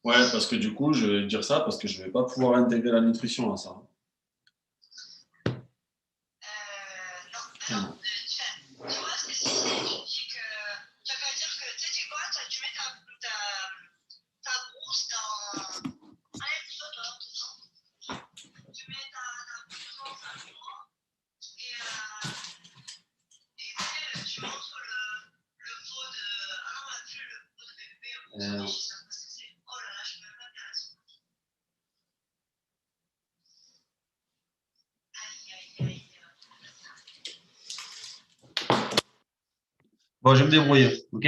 Ouais, parce que du coup, je vais dire ça parce que je vais pas pouvoir intégrer la nutrition à ça. Non. Euh, Bon, je vais me débrouiller, ok?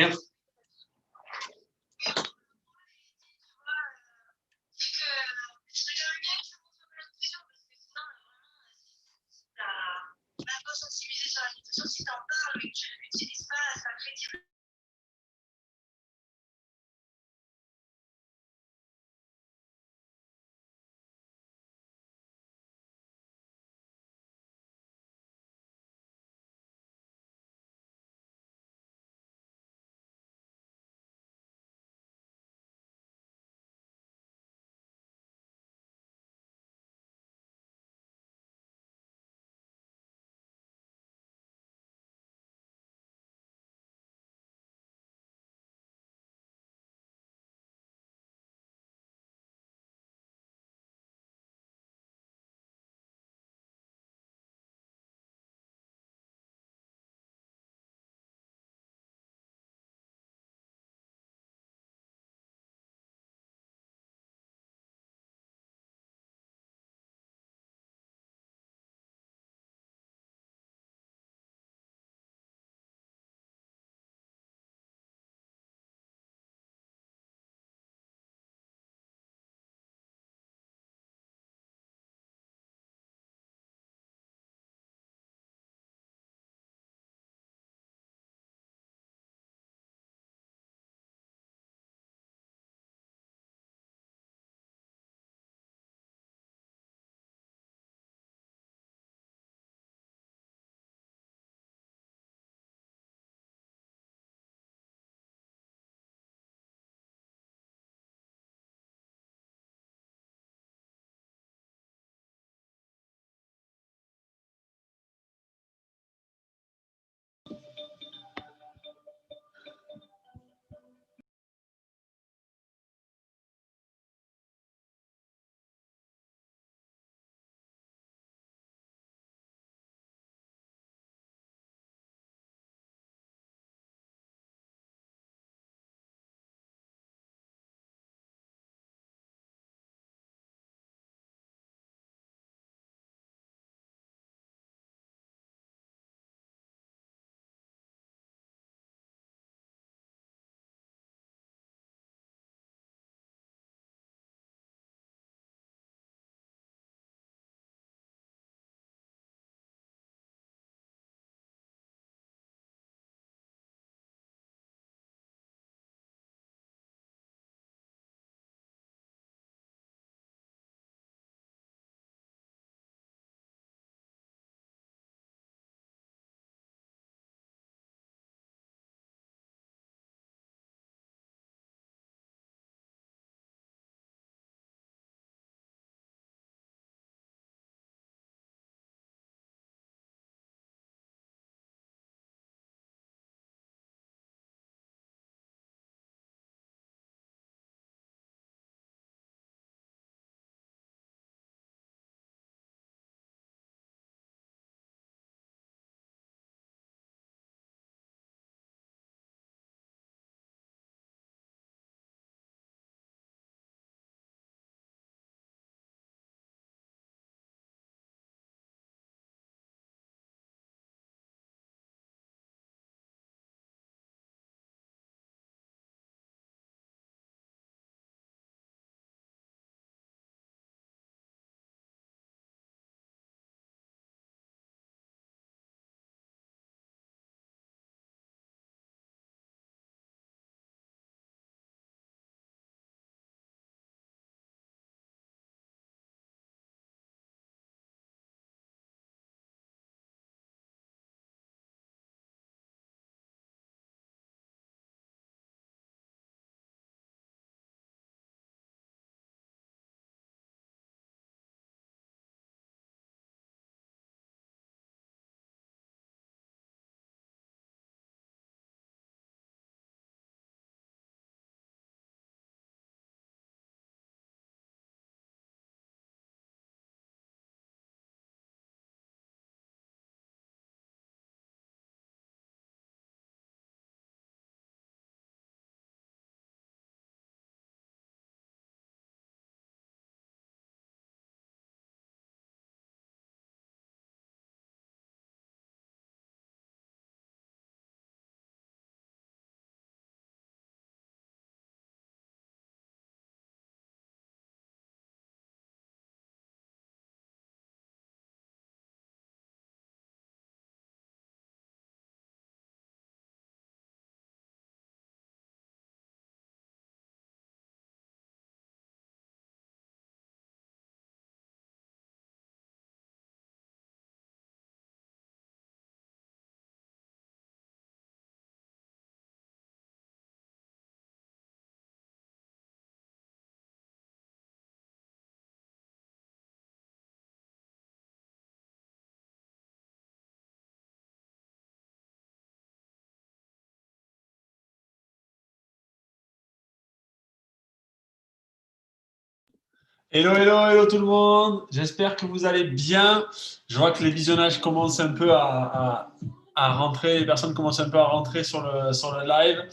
Hello, hello, hello tout le monde. J'espère que vous allez bien. Je vois que les visionnages commencent un peu à rentrer, les personnes commencent un peu à rentrer sur le live.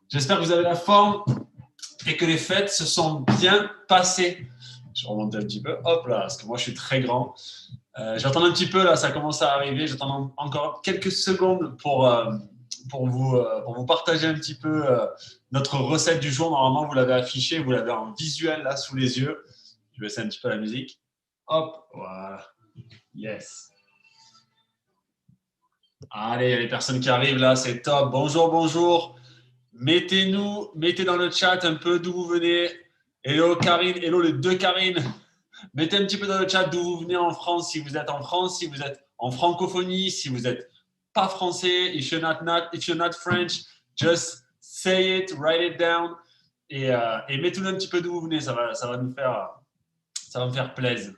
J'espère que vous avez la forme et que les fêtes se sont bien passées. Je vais remonter un petit peu. Hop là, parce que moi je suis très grand. J'attends un petit peu, là, ça commence à arriver. J'attends encore quelques secondes pour vous partager un petit peu notre recette du jour. Normalement, vous l'avez affiché, vous l'avez en visuel là sous les yeux. Je vais baisser un petit peu la musique. Hop, voilà. Yes. Allez, il y a les personnes qui arrivent là, c'est top. Bonjour, bonjour. Mettez dans le chat un peu d'où vous venez. Hello Karine, hello les deux Karine. Mettez un petit peu dans le chat d'où vous venez en France, si vous êtes en France, si vous êtes en francophonie, si vous n'êtes pas français, if you're not French, just say it, write it down et mettez-nous un petit peu d'où vous venez, ça va me faire plaisir.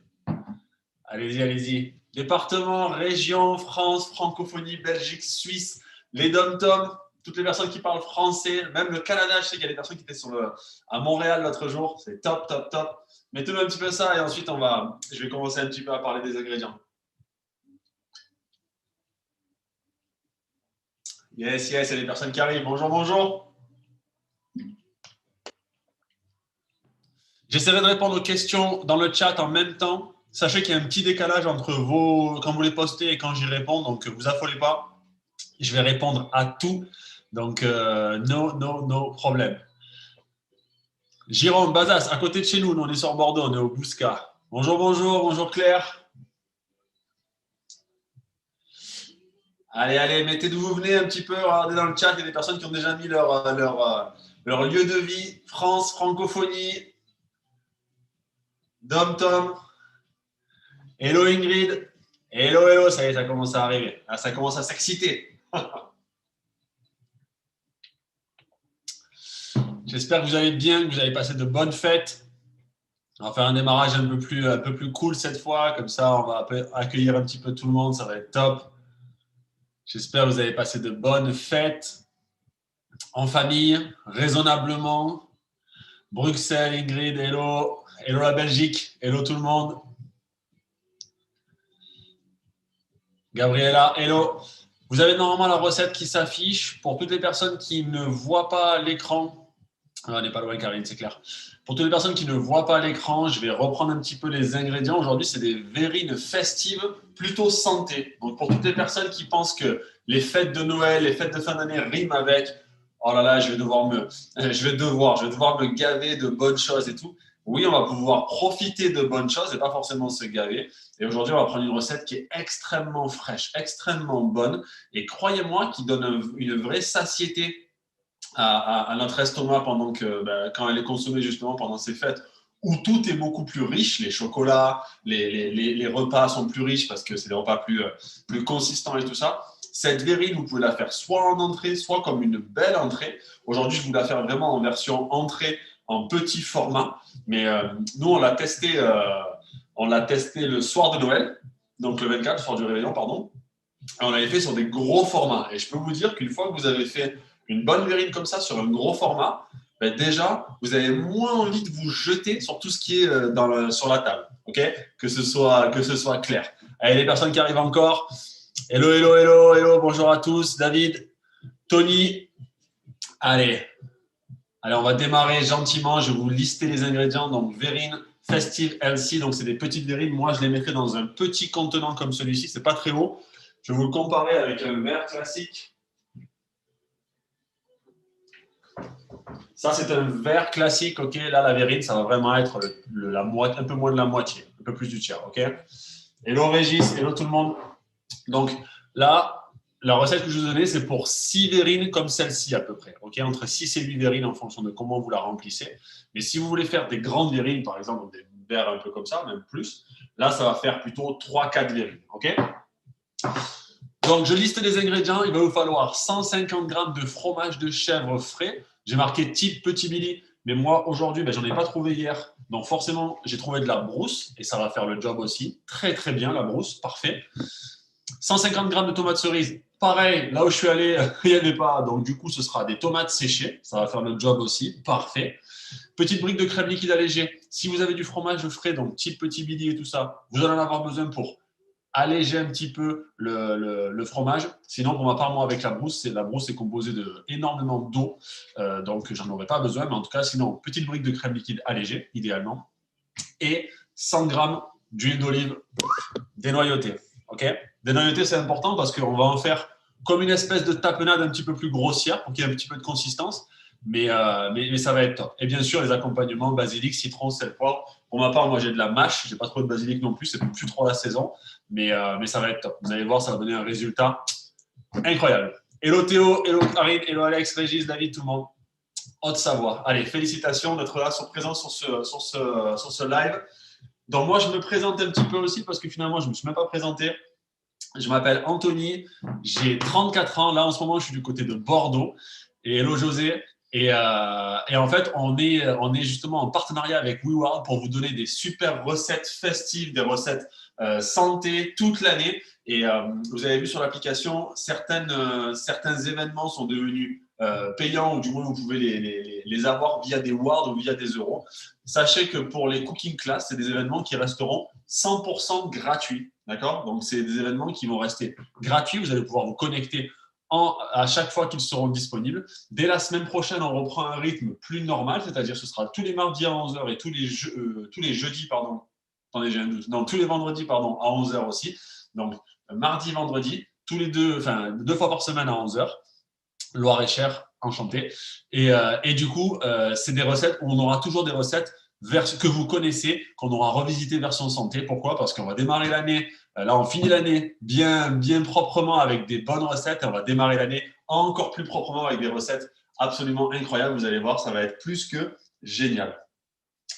Allez-y, allez-y. Département, région, France, francophonie, Belgique, Suisse, les dom-toms, toutes les personnes qui parlent français, même le Canada, je sais qu'il y a des personnes qui étaient à Montréal l'autre jour, c'est top, top, top. Mettez-nous un petit peu ça et ensuite je vais commencer un petit peu à parler des ingrédients. Yes, yes, il y a des personnes qui arrivent. Bonjour, bonjour. J'essaierai de répondre aux questions dans le chat en même temps. Sachez qu'il y a un petit décalage entre quand vous les postez et quand j'y réponds, donc ne vous affolez pas. Je vais répondre à tout, donc no problème. Jérôme, Bazas, à côté de chez nous, on est sur Bordeaux, on est au Bousca. Bonjour, bonjour, bonjour Claire. Allez, allez, mettez d'où vous venez un petit peu, regardez dans le chat, il y a des personnes qui ont déjà mis leur lieu de vie, France, francophonie, Dom-Tom. Hello Ingrid. Hello, hello, ça y est, ça commence à arriver. Là, ça commence à s'exciter. J'espère que vous allez bien, que vous avez passé de bonnes fêtes. On va faire un démarrage un peu plus cool cette fois. Comme ça, on va accueillir un petit peu tout le monde. Ça va être top. J'espère que vous avez passé de bonnes fêtes en famille, raisonnablement. Bruxelles, Ingrid, hello. Hello la Belgique. Hello tout le monde. Gabriella, hello. Vous avez normalement la recette qui s'affiche. Pour toutes les personnes qui ne voient pas l'écran, on n'est pas loin, Karine, c'est clair. Pour toutes les personnes qui ne voient pas l'écran, je vais reprendre un petit peu les ingrédients. Aujourd'hui, c'est des verrines festives, plutôt santé. Donc, pour toutes les personnes qui pensent que les fêtes de Noël, les fêtes de fin d'année riment avec « Oh là là, je vais devoir me gaver de bonnes choses et tout ». Oui, on va pouvoir profiter de bonnes choses et pas forcément se gaver. Et aujourd'hui, on va prendre une recette qui est extrêmement fraîche, extrêmement bonne et croyez-moi, qui donne une vraie satiété à notre estomac quand elle est consommée justement pendant ces fêtes où tout est beaucoup plus riche, les chocolats, les repas sont plus riches parce que c'est des repas plus consistants et tout ça. Cette verrine, vous pouvez la faire soit en entrée, soit comme une belle entrée. Aujourd'hui, je vous la fais vraiment en version entrée, en petit format. Mais nous, on l'a testé le soir de Noël, donc le 24, le soir du réveillon, pardon. Et on l'avait fait sur des gros formats. Et je peux vous dire qu'une fois que vous avez fait une bonne verrine comme ça sur un gros format, ben déjà, vous avez moins envie de vous jeter sur tout ce qui est sur la table. Okay, que ce soit clair. Allez, les personnes qui arrivent encore. Hello, hello, hello, hello. Bonjour à tous. David, Tony. Allez, on va démarrer gentiment. Je vais vous lister les ingrédients. Donc, verrine festive healthy. Donc, c'est des petites verrines. Moi, je les mettrai dans un petit contenant comme celui-ci. Ce n'est pas très haut. Je vais vous le comparer avec un verre classique. Ça, c'est un verre classique. Ok, là, la verrine, ça va vraiment être un peu moins de la moitié, un peu plus du tiers. Ok. Hello Régis, hello tout le monde. Donc là, la recette que je vous ai donnée, c'est pour 6 verrines comme celle-ci à peu près. Ok, entre 6 et 8 verrines en fonction de comment vous la remplissez. Mais si vous voulez faire des grandes verrines, par exemple, des verres un peu comme ça, même plus, là, ça va faire plutôt 3-4 verrines. Ok. Donc, je liste les ingrédients. Il va vous falloir 150 g de fromage de chèvre frais. J'ai marqué type Petit Billy, mais moi, aujourd'hui, j'en ai pas trouvé hier. Donc, forcément, j'ai trouvé de la brousse et ça va faire le job aussi. Très, très bien, la brousse. Parfait. 150 g de tomates cerises. Pareil, là où je suis allé, il n'y avait pas. Donc, du coup, ce sera des tomates séchées. Ça va faire le job aussi. Parfait. Petite brique de crème liquide allégée. Si vous avez du fromage frais, donc type petit billy et tout ça, vous allez en avoir besoin pour alléger un petit peu le fromage. Sinon, pour ma part, moi, avec la brousse est composée énormément d'eau, donc j'en aurais pas besoin. Mais en tout cas, sinon, petite brique de crème liquide allégée, idéalement, et 100 grammes d'huile d'olive dénoyautée. Okay, dénoyautée, c'est important parce qu'on va en faire comme une espèce de tapenade un petit peu plus grossière pour qu'il y ait un petit peu de consistance. Mais ça va être top. Et bien sûr, les accompagnements, basilic, citron, sel, poivre. Pour ma part, moi, j'ai de la mâche. J'ai pas trop de basilic non plus. C'est plus trop la saison. Mais ça va être top. Vous allez voir, ça va donner un résultat incroyable. Hello Théo, hello Karine, hello Alex, Régis, David, tout le monde. Haute-Savoie. Allez, félicitations d'être là, présent sur ce live. Donc, moi, je me présente un petit peu aussi parce que finalement, je ne me suis même pas présenté. Je m'appelle Anthony, j'ai 34 ans. Là, en ce moment, je suis du côté de Bordeaux. Et hello José. Et en fait, on est justement en partenariat avec WeWorld pour vous donner des super recettes festives, des recettes santé toute l'année. Et vous avez vu sur l'application, certains événements sont devenus payants, ou du moins vous pouvez les avoir via des Words ou via des euros. Sachez que pour les cooking class, c'est des événements qui resteront 100% gratuits. D'accord ? Donc, c'est des événements qui vont rester gratuits. Vous allez pouvoir vous connecter à chaque fois qu'ils seront disponibles. Dès la semaine prochaine, on reprend un rythme plus normal, c'est-à-dire ce sera tous les mardis à 11h et tous les jeudis, pardon. Attendez, j'ai un doute. Non, tous les vendredis, pardon, à 11h aussi. Donc, mardi, vendredi, tous les deux fois par semaine à 11h. Loir-et-Cher, enchanté. Et du coup, c'est des recettes où on aura toujours des recettes que vous connaissez, qu'on aura revisité version santé. Pourquoi ? Parce qu'on va démarrer l'année, là on finit l'année bien proprement avec des bonnes recettes et on va démarrer l'année encore plus proprement avec des recettes absolument incroyables. Vous allez voir, ça va être plus que génial.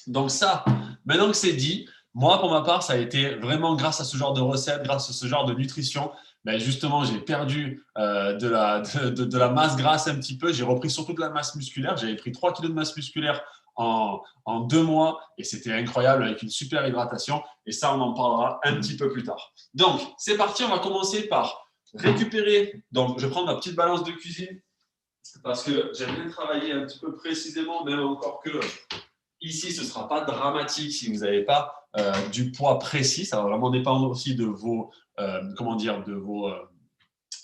Donc ça, maintenant que c'est dit, moi pour ma part, ça a été vraiment grâce à ce genre de recettes, grâce à ce genre de nutrition. Ben justement, j'ai perdu de la masse grasse un petit peu. J'ai repris surtout de la masse musculaire. J'avais pris 3 kilos de masse musculaire en 2 mois et c'était incroyable avec une super hydratation. Et ça, on en parlera un petit peu plus tard. Donc, c'est parti. On va commencer par récupérer. Donc, je vais prendre ma petite balance de cuisine parce que j'aime bien travailler un petit peu précisément, même encore que ici, ce ne sera pas dramatique si vous n'avez pas du poids précis. Ça va vraiment dépendre aussi de vos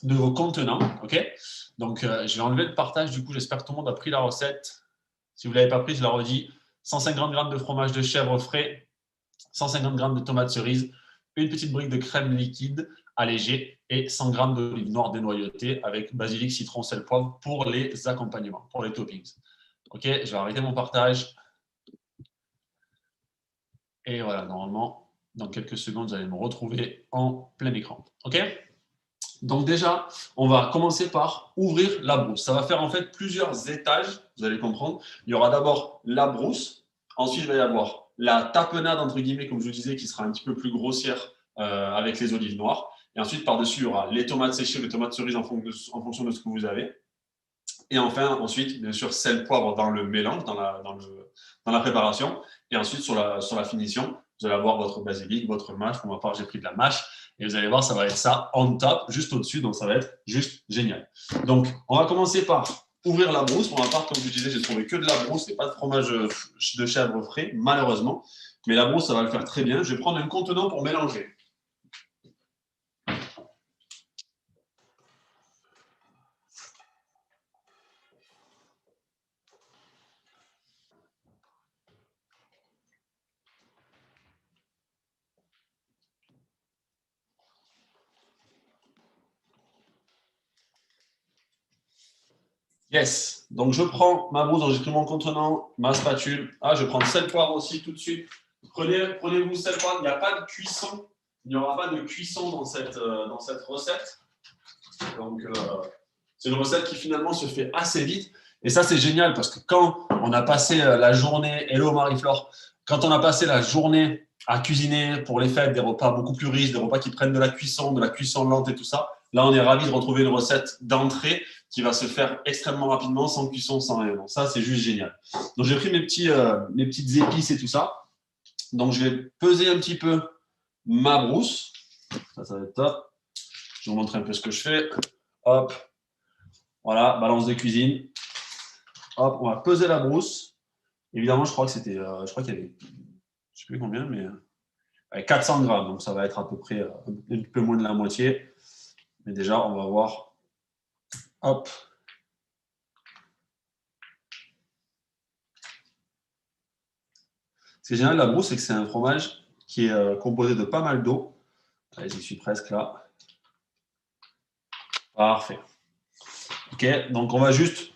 de vos contenants. Okay, donc, je vais enlever le partage. Du coup, j'espère que tout le monde a pris la recette. Si vous ne l'avez pas pris, je la redis. 150 g de fromage de chèvre frais, 150 g de tomates cerises, une petite brique de crème liquide allégée et 100 g d'olive noire dénoyautée avec basilic, citron, sel, poivre pour les accompagnements, pour les toppings. Ok, je vais arrêter mon partage. Et voilà, normalement, dans quelques secondes, vous allez me retrouver en plein écran. OK ? Donc déjà, on va commencer par ouvrir la brousse. Ça va faire en fait plusieurs étages, vous allez comprendre. Il y aura d'abord la brousse. Ensuite, il va y avoir la tapenade, entre guillemets, comme je vous disais, qui sera un petit peu plus grossière avec les olives noires. Et ensuite, par-dessus, il y aura les tomates séchées, les tomates cerises en fonction de ce que vous avez. Et enfin, ensuite, bien sûr, sel, poivre dans le mélange, dans la préparation. Et ensuite, sur la finition, vous allez avoir votre basilic, votre mâche. Pour ma part, j'ai pris de la mâche. Et vous allez voir, ça va être ça on top, juste au-dessus. Donc, ça va être juste génial. Donc, on va commencer par ouvrir la brousse. Pour ma part, comme je disais, j'ai trouvé que de la brousse et pas de fromage de chèvre frais, malheureusement. Mais la brousse, ça va le faire très bien. Je vais prendre un contenant pour mélanger. Yes. Donc, je prends ma brousse, donc j'ai pris mon contenant, ma spatule. Ah, je prends le sel poivre aussi tout de suite. Prenez-vous sel poivre. Il n'y a pas de cuisson. Il n'y aura pas de cuisson dans cette recette. Donc, c'est une recette qui finalement se fait assez vite. Et ça, c'est génial parce que quand on a passé la journée, hello Marie-Flore, quand on a passé la journée à cuisiner pour les fêtes, des repas beaucoup plus riches, des repas qui prennent de la cuisson lente et tout ça, là, on est ravis de retrouver une recette d'entrée qui va se faire extrêmement rapidement, sans cuisson, sans rien. Donc ça, c'est juste génial. Donc, j'ai pris mes petites épices et tout ça. Donc, je vais peser un petit peu ma brousse. Ça va être top. Je vais vous montrer un peu ce que je fais. Hop. Voilà, balance de cuisine. Hop, on va peser la brousse. Évidemment, je crois que c'était, je crois qu'il y avait, je ne sais plus combien, mais 400 grammes. Donc, ça va être à peu près un peu moins de la moitié. Mais déjà, on va voir. Hop. Ce qui est génial, la brousse, c'est que c'est un fromage qui est composé de pas mal d'eau. Allez, j'y suis presque là. Parfait. Ok, donc on va juste,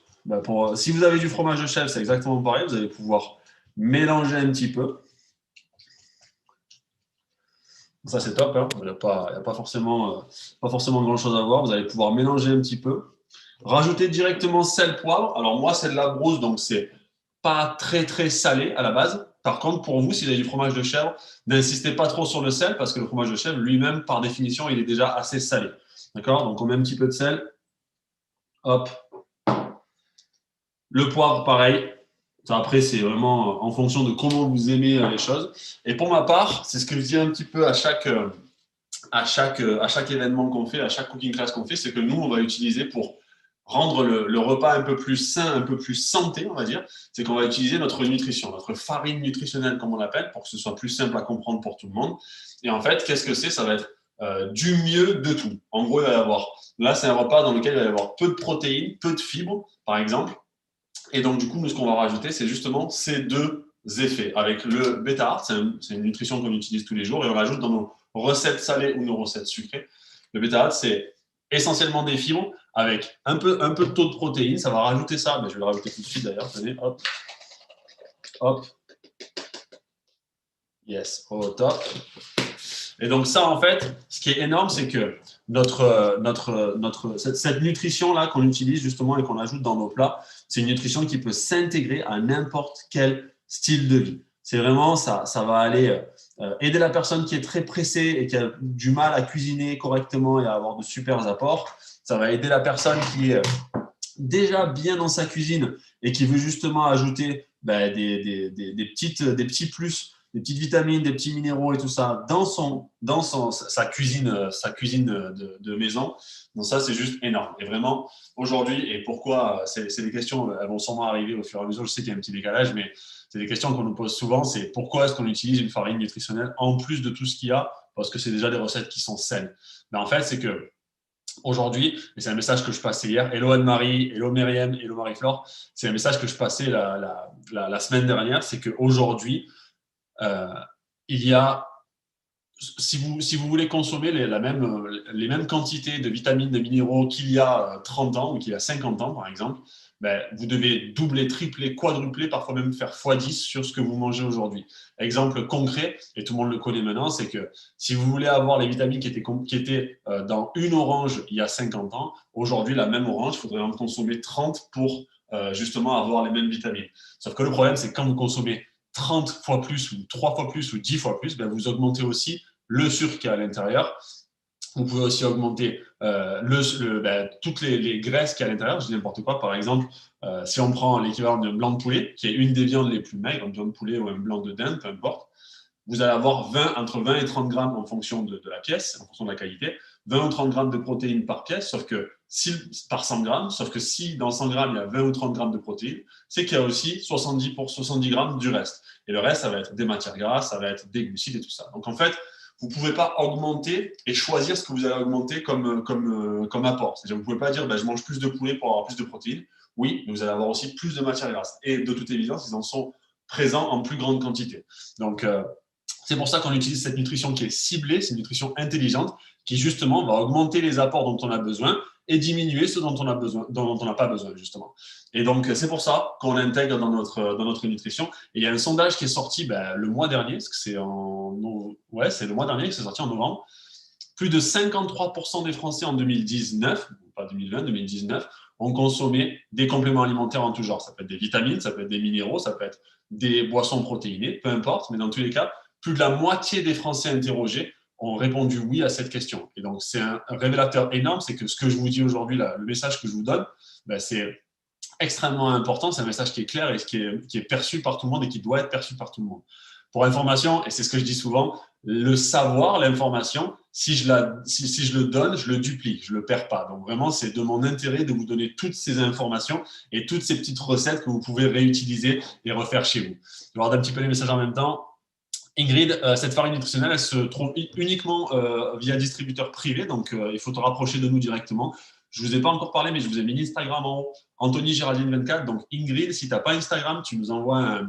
si vous avez du fromage de chèvre, c'est exactement pareil. Vous allez pouvoir mélanger un petit peu. Ça, c'est top. Hein. Il n'y a pas forcément grand-chose à voir. Vous allez pouvoir mélanger un petit peu. Rajouter directement sel, poivre. Alors moi, c'est de la brousse, donc c'est pas très, très salé à la base. Par contre, pour vous, si vous avez du fromage de chèvre, n'insistez pas trop sur le sel parce que le fromage de chèvre, lui-même, par définition, il est déjà assez salé. D'accord? Donc, on met un petit peu de sel. Hop. Le poivre, pareil. Après, c'est vraiment en fonction de comment vous aimez les choses. Et pour ma part, c'est ce que je dis un petit peu à chaque événement qu'on fait, à chaque cooking class qu'on fait, c'est que nous, on va utiliser pour rendre le repas un peu plus sain, un peu plus santé, on va dire, c'est qu'on va utiliser notre nutrition, notre farine nutritionnelle, comme on l'appelle, pour que ce soit plus simple à comprendre pour tout le monde. Et en fait, qu'est-ce que c'est? Ça va être du mieux de tout. En gros, il va y avoir, là, c'est un repas dans lequel il va y avoir peu de protéines, peu de fibres, par exemple. Et donc, du coup, nous, ce qu'on va rajouter, c'est justement ces deux effets. Avec le bêta, c'est une nutrition qu'on utilise tous les jours et on l'ajoute dans nos recettes salées ou nos recettes sucrées. Le bêta, c'est essentiellement des fibres avec un peu de taux de protéines. Ça va rajouter ça. Mais je vais le rajouter tout de suite d'ailleurs. Tenez, hop. Hop. Yes, au top. Et donc ça, en fait, ce qui est énorme, c'est que cette nutrition-là qu'on utilise justement et qu'on ajoute dans nos plats, c'est une nutrition qui peut s'intégrer à n'importe quel style de vie. C'est vraiment ça va aller aider la personne qui est très pressée et qui a du mal à cuisiner correctement et à avoir de super apports. Ça va aider la personne qui est déjà bien dans sa cuisine et qui veut justement ajouter des petits plus, des petites vitamines, des petits minéraux et tout ça dans sa cuisine de maison. Donc ça, c'est juste énorme. Et vraiment, aujourd'hui, et pourquoi, c'est des questions, elles vont sûrement arriver au fur et à mesure. Je sais qu'il y a un petit décalage, mais c'est des questions qu'on nous pose souvent. C'est pourquoi est-ce qu'on utilise une farine nutritionnelle en plus de tout ce qu'il y a? Parce que c'est déjà des recettes qui sont saines. Mais en fait, c'est que aujourd'hui, et c'est un message que je passais hier, hello Anne-Marie, hello Myriam, hello Marie-Flore, c'est un message que je passais la semaine dernière, c'est qu'aujourd'hui, il y a, si vous voulez consommer les mêmes quantités de vitamines, de minéraux qu'il y a 30 ans ou qu'il y a 50 ans, par exemple, vous devez doubler, tripler, quadrupler, parfois même faire x10 sur ce que vous mangez aujourd'hui. Exemple concret, et tout le monde le connaît maintenant, c'est que si vous voulez avoir les vitamines qui étaient dans une orange il y a 50 ans, aujourd'hui, la même orange, il faudrait en consommer 30 pour justement avoir les mêmes vitamines. Sauf que le problème, c'est que quand vous consommez 30 fois plus ou 3 fois plus ou 10 fois plus, vous augmentez aussi le sucre qui est à l'intérieur. Vous pouvez aussi augmenter toutes les graisses qui est à l'intérieur. Je dis n'importe quoi. Par exemple, si on prend l'équivalent d'un blanc de poulet, qui est une des viandes les plus maigres, un blanc de poulet ou un blanc de dinde, peu importe, vous allez avoir entre 20 et 30 grammes en fonction de la pièce, en fonction de la qualité, 20 ou 30 grammes de protéines par pièce, par 100 grammes, sauf que si dans 100 grammes, il y a 20 ou 30 grammes de protéines, c'est qu'il y a aussi 70 grammes du reste. Et le reste, ça va être des matières grasses, ça va être des glucides et tout ça. Donc en fait, vous ne pouvez pas augmenter et choisir ce que vous allez augmenter comme apport. C'est-à-dire, vous ne pouvez pas dire je mange plus de poulet pour avoir plus de protéines. Oui, mais vous allez avoir aussi plus de matières grasses. Et de toute évidence, ils en sont présents en plus grande quantité. Donc, c'est pour ça qu'on utilise cette nutrition qui est ciblée, c'est une nutrition intelligente qui justement va augmenter les apports dont on a besoin et diminuer ceux dont on n'a pas besoin justement. Et donc c'est pour ça qu'on l'intègre dans notre nutrition. Et il y a un sondage qui est sorti le mois dernier, parce que c'est le mois dernier que c'est sorti en novembre. Plus de 53% des Français en 2019, pas 2020, 2019, ont consommé des compléments alimentaires en tout genre. Ça peut être des vitamines, ça peut être des minéraux, ça peut être des boissons protéinées, peu importe, mais dans tous les cas, plus de la moitié des Français interrogés ont répondu oui à cette question. Et donc, c'est un révélateur énorme, c'est que ce que je vous dis aujourd'hui, le message que je vous donne, c'est extrêmement important, c'est un message qui est clair et qui est perçu par tout le monde et qui doit être perçu par tout le monde. Pour information, et c'est ce que je dis souvent, le savoir, l'information, si je le donne, je le duplique, je ne le perds pas. Donc vraiment, c'est de mon intérêt de vous donner toutes ces informations et toutes ces petites recettes que vous pouvez réutiliser et refaire chez vous. Je vais regarder un petit peu les messages en même temps. Ingrid, cette farine nutritionnelle, elle se trouve uniquement via distributeur privé, donc il faut te rapprocher de nous directement. Je ne vous ai pas encore parlé, mais je vous ai mis l'Instagram en haut, Anthony Géraldine 24. Donc Ingrid, si tu n'as pas Instagram, tu nous envoies un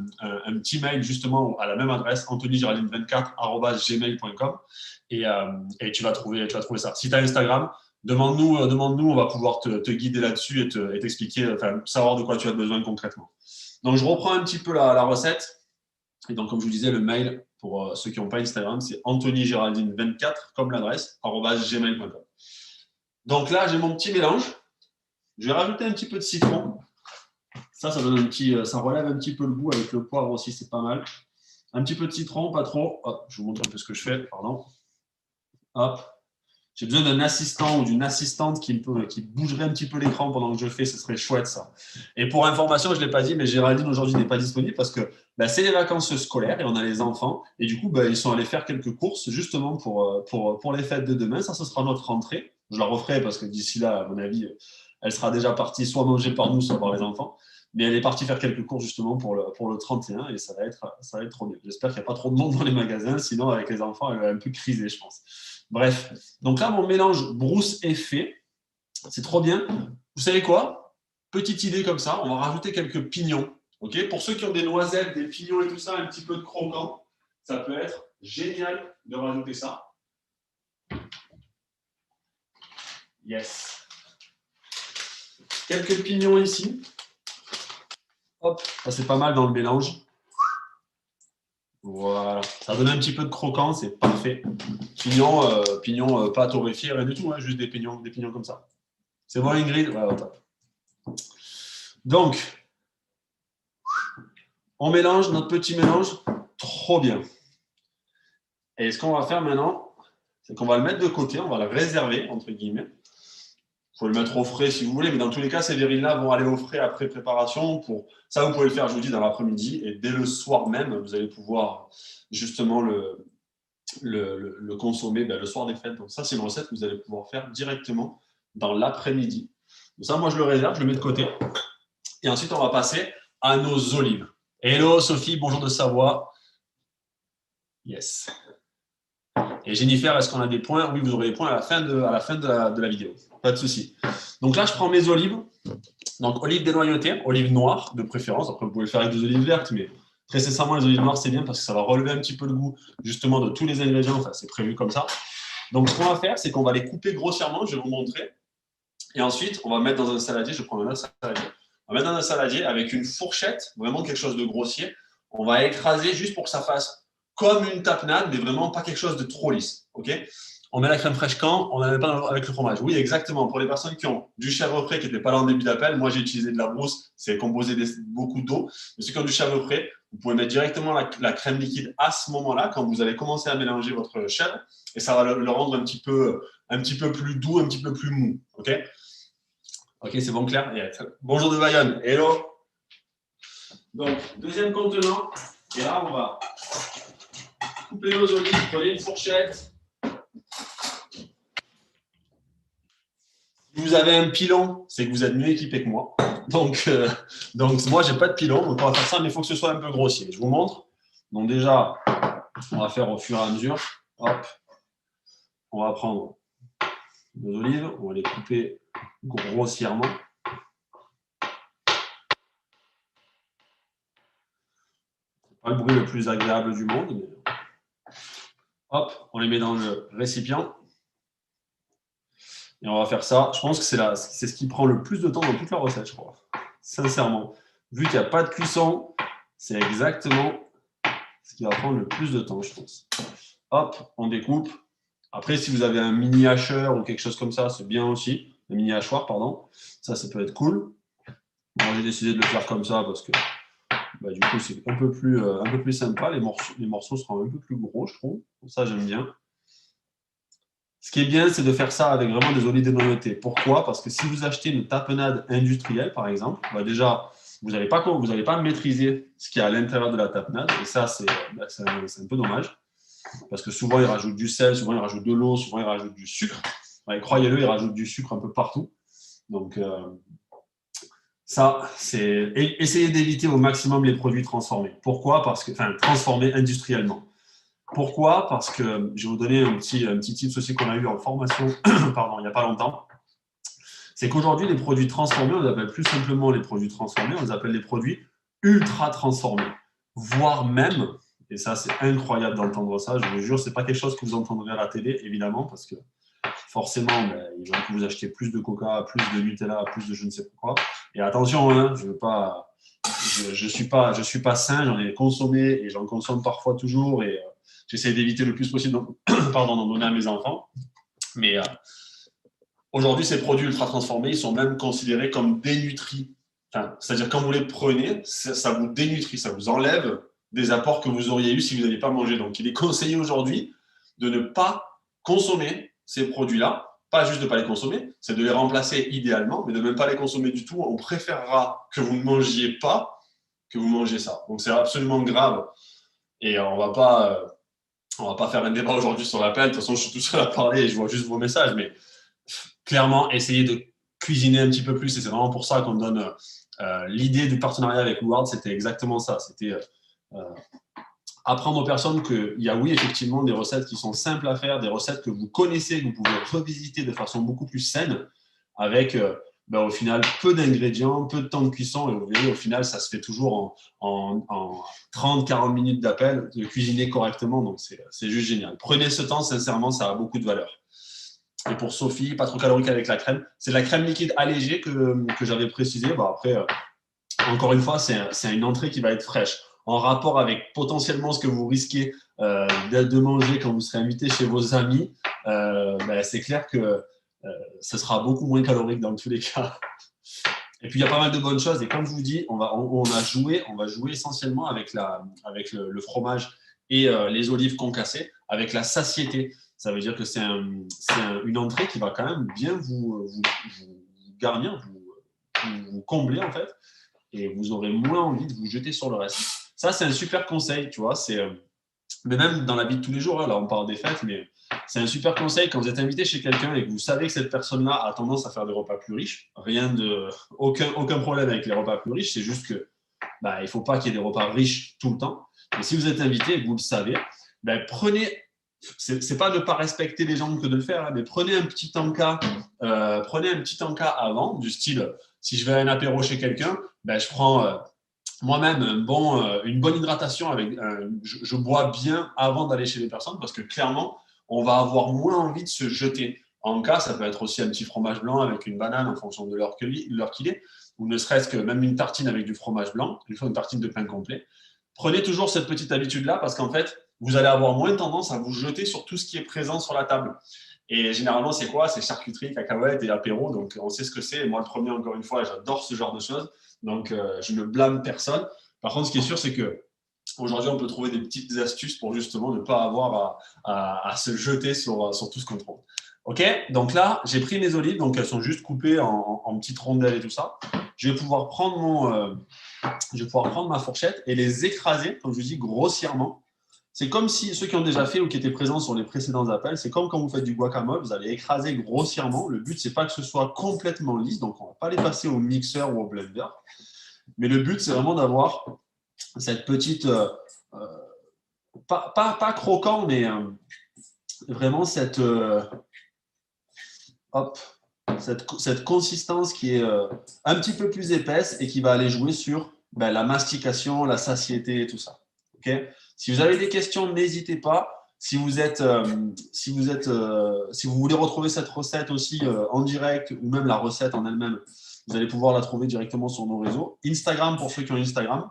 petit mail justement à la même adresse, anthonygéraldine24@gmail.com et tu vas trouver ça. Si tu as Instagram, demande-nous, on va pouvoir te guider là-dessus et t'expliquer, savoir de quoi tu as besoin concrètement. Donc je reprends un petit peu la recette. Et donc, comme je vous disais, le mail pour ceux qui n'ont pas Instagram, c'est anthonygéraldine24, comme l'adresse, @gmail.com. Donc là, j'ai mon petit mélange. Je vais rajouter un petit peu de citron. Ça donne ça relève un petit peu le goût avec le poivre aussi, c'est pas mal. Un petit peu de citron, pas trop. Hop, je vous montre un peu ce que je fais, pardon. Hop. J'ai besoin d'un assistant ou d'une assistante qui bougerait un petit peu l'écran pendant que je fais, ce serait chouette ça. Et pour information, je ne l'ai pas dit, mais Géraldine aujourd'hui n'est pas disponible parce que c'est les vacances scolaires et on a les enfants. Et du coup, ils sont allés faire quelques courses justement pour les fêtes de demain. Ça, ce sera notre rentrée. Je la referai parce que d'ici là, à mon avis, elle sera déjà partie soit manger par nous, soit par les enfants. Mais elle est partie faire quelques courses justement pour le 31 et ça va être trop bien. J'espère qu'il n'y a pas trop de monde dans les magasins, sinon avec les enfants, elle va un peu criser, je pense. Bref, donc là, mon mélange brousse est fait. C'est trop bien. Vous savez quoi? Petite idée comme ça, on va rajouter quelques pignons. Okay, pour ceux qui ont des noisettes, des pignons et tout ça, un petit peu de croquant, ça peut être génial de rajouter ça. Yes. Quelques pignons ici. Hop, ça c'est pas mal dans le mélange. Voilà, ça donne un petit peu de croquant, c'est parfait. Pignons pas torréfiés, rien du tout, hein, juste des pignons comme ça. C'est bon, Ingrid? Ouais, top. Donc, on mélange notre petit mélange, trop bien. Et ce qu'on va faire maintenant, c'est qu'on va le mettre de côté, on va le réserver, entre guillemets. Il faut le mettre au frais si vous voulez, mais dans tous les cas, ces verrines-là vont aller au frais après préparation. Ça, vous pouvez le faire, je vous dis, dans l'après-midi. Et dès le soir même, vous allez pouvoir justement le consommer le soir des fêtes. Donc ça, c'est une recette que vous allez pouvoir faire directement dans l'après-midi. Donc ça, moi, je le réserve, je le mets de côté. Et ensuite, on va passer à nos olives. Hello, Sophie, bonjour de Savoie. Yes. Et Jennifer, est-ce qu'on a des points? Oui, vous aurez des points à la fin de la vidéo. Pas de souci. Donc là, je prends mes olives. Donc, olives dénoyautées, olives noires de préférence. Après, vous pouvez le faire avec des olives vertes, mais très sincèrement, les olives noires, c'est bien parce que ça va relever un petit peu le goût justement de tous les ingrédients. Enfin, c'est prévu comme ça. Donc, ce qu'on va faire, c'est qu'on va les couper grossièrement. Je vais vous montrer. Et ensuite, on va mettre dans un saladier. Je prends un saladier. On va mettre dans un saladier avec une fourchette, vraiment quelque chose de grossier. On va écraser juste pour que ça fasse comme une tapenade, mais vraiment pas quelque chose de trop lisse. Okay, on met la crème fraîche quand? On n'en met pas avec le fromage. Oui, exactement. Pour les personnes qui ont du chèvre frais qui n'étaient pas là en début d'appel, moi j'ai utilisé de la brousse, c'est composé beaucoup d'eau. Mais ceux qui ont du chèvre frais, vous pouvez mettre directement la crème liquide à ce moment-là, quand vous allez commencer à mélanger votre chèvre, et ça va le rendre un petit peu plus doux, un petit peu plus mou. Ok, c'est bon, Claire? Bonjour de Bayonne. Hello. Donc, deuxième contenant. Et là, on va couper nos olives, prenez une fourchette. Si vous avez un pilon, c'est que vous êtes mieux équipé que moi. Donc moi, je n'ai pas de pilon, donc on va faire ça, mais il faut que ce soit un peu grossier. Je vous montre. Donc déjà, on va faire au fur et à mesure. Hop. On va prendre nos olives, on va les couper grossièrement. Pas le bruit le plus agréable du monde, mais hop, on les met dans le récipient. Et on va faire ça. Je pense que c'est ce qui prend le plus de temps dans toute la recette, je crois. Sincèrement. Vu qu'il n'y a pas de cuisson, c'est exactement ce qui va prendre le plus de temps, je pense. Hop, on découpe. Après, si vous avez un mini hacheur ou quelque chose comme ça, c'est bien aussi. Un mini hachoir, pardon. Ça peut être cool. Moi, j'ai décidé de le faire comme ça parce que du coup, c'est un peu plus sympa. Les morceaux seront un peu plus gros, je trouve. Ça, j'aime bien. Ce qui est bien, c'est de faire ça avec vraiment des olives dénoyautées. Pourquoi? Parce que si vous achetez une tapenade industrielle, par exemple, déjà, vous n'allez pas maîtriser ce qu'il y a à l'intérieur de la tapenade. Et ça, c'est un peu dommage. Parce que souvent, ils rajoutent du sel, souvent, ils rajoutent de l'eau, souvent, ils rajoutent du sucre. Ouais, croyez-le, ils rajoutent du sucre un peu partout. Donc, ça, c'est essayer d'éviter au maximum les produits transformés. Pourquoi? Parce que, enfin, transformés industriellement. Pourquoi? Parce que je vais vous donner un petit tips aussi qu'on a eu en formation pardon, il n'y a pas longtemps. C'est qu'aujourd'hui, les produits transformés, on les appelle plus simplement les produits transformés, on les appelle les produits ultra transformés. Voire même, et ça c'est incroyable d'entendre ça, je vous jure, ce n'est pas quelque chose que vous entendrez à la télé, évidemment, parce que forcément, ils veulent que vous achetiez plus de Coca, plus de Nutella, plus de je ne sais quoi. Et attention, hein, je suis pas sain, j'en ai consommé et j'en consomme parfois toujours et j'essaie d'éviter le plus possible d'en donner à mes enfants. Mais aujourd'hui, ces produits ultra transformés, ils sont même considérés comme dénutris. Enfin, c'est-à-dire quand vous les prenez, ça vous dénutrit, ça vous enlève des apports que vous auriez eu si vous n'aviez pas mangé. Donc, il est conseillé aujourd'hui de ne pas consommer ces produits-là, pas juste de ne pas les consommer, c'est de les remplacer idéalement, mais de ne même pas les consommer du tout. On préférera que vous ne mangiez pas que vous mangez ça. Donc, c'est absolument grave. Et on ne va pas faire un débat aujourd'hui sur l'appel. De toute façon, je suis tout seul à parler et je vois juste vos messages. Mais clairement, essayez de cuisiner un petit peu plus. Et c'est vraiment pour ça qu'on donne l'idée du partenariat avec Ward. C'était exactement ça. C'était apprendre aux personnes qu'il y a, oui, effectivement, des recettes qui sont simples à faire, des recettes que vous connaissez, que vous pouvez revisiter de façon beaucoup plus saine, avec, au final, peu d'ingrédients, peu de temps de cuisson. Et vous voyez, au final, ça se fait toujours en 30-40 minutes d'appel, de cuisiner correctement. Donc, c'est juste génial. Prenez ce temps, sincèrement, ça a beaucoup de valeur. Et pour Sophie, pas trop calorique avec la crème. C'est de la crème liquide allégée que j'avais précisé. Après, encore une fois, c'est une entrée qui va être fraîche. En rapport avec potentiellement ce que vous risquez de manger quand vous serez invité chez vos amis, c'est clair que ce sera beaucoup moins calorique dans tous les cas. Et puis, il y a pas mal de bonnes choses. Et comme je vous dis, on va jouer essentiellement avec le fromage et les olives concassées, avec la satiété. Ça veut dire que c'est une entrée qui va quand même bien vous garnir, vous combler en fait. Et vous aurez moins envie de vous jeter sur le reste. Ça, c'est un super conseil, tu vois. Mais même dans la vie de tous les jours, là, on parle des fêtes, mais c'est un super conseil quand vous êtes invité chez quelqu'un et que vous savez que cette personne-là a tendance à faire des repas plus riches. Aucun problème avec les repas plus riches, c'est juste que il ne faut pas qu'il y ait des repas riches tout le temps. Et si vous êtes invité et que vous le savez, prenez. C'est pas ne pas respecter les gens que de le faire, hein, mais prenez un petit encas avant, du style, si je vais à un apéro chez quelqu'un, je prends moi-même une bonne hydratation je bois bien avant d'aller chez les personnes parce que clairement, on va avoir moins envie de se jeter. En cas, ça peut être aussi un petit fromage blanc avec une banane en fonction de l'heure qu'il est, ou ne serait-ce que même une tartine avec du fromage blanc, une tartine de pain complet. Prenez toujours cette petite habitude-là parce qu'en fait, vous allez avoir moins tendance à vous jeter sur tout ce qui est présent sur la table. Et généralement, c'est quoi? C'est charcuterie, cacahuètes et apéro. Donc, on sait ce que c'est. Et moi, le premier, encore une fois, j'adore ce genre de choses. Donc, je ne blâme personne. Par contre, ce qui est sûr, c'est qu'aujourd'hui, on peut trouver des petites astuces pour justement ne pas avoir à se jeter sur tout ce qu'on trouve. OK, donc là, j'ai pris mes olives. Donc, elles sont juste coupées en petites rondelles et tout ça. Je vais pouvoir prendre ma fourchette et les écraser, comme je vous dis, grossièrement. C'est comme si ceux qui ont déjà fait ou qui étaient présents sur les précédents appels, c'est comme quand vous faites du guacamole, vous allez écraser grossièrement. Le but, c'est pas que ce soit complètement lisse, donc on ne va pas les passer au mixeur ou au blender. Mais le but, c'est vraiment d'avoir cette petite, pas croquant, mais vraiment cette consistance qui est un petit peu plus épaisse et qui va aller jouer sur la mastication, la satiété et tout ça. Okay, si vous avez des questions, n'hésitez pas. Si vous voulez retrouver cette recette aussi en direct ou même la recette en elle-même, vous allez pouvoir la trouver directement sur nos réseaux. Instagram, pour ceux qui ont Instagram,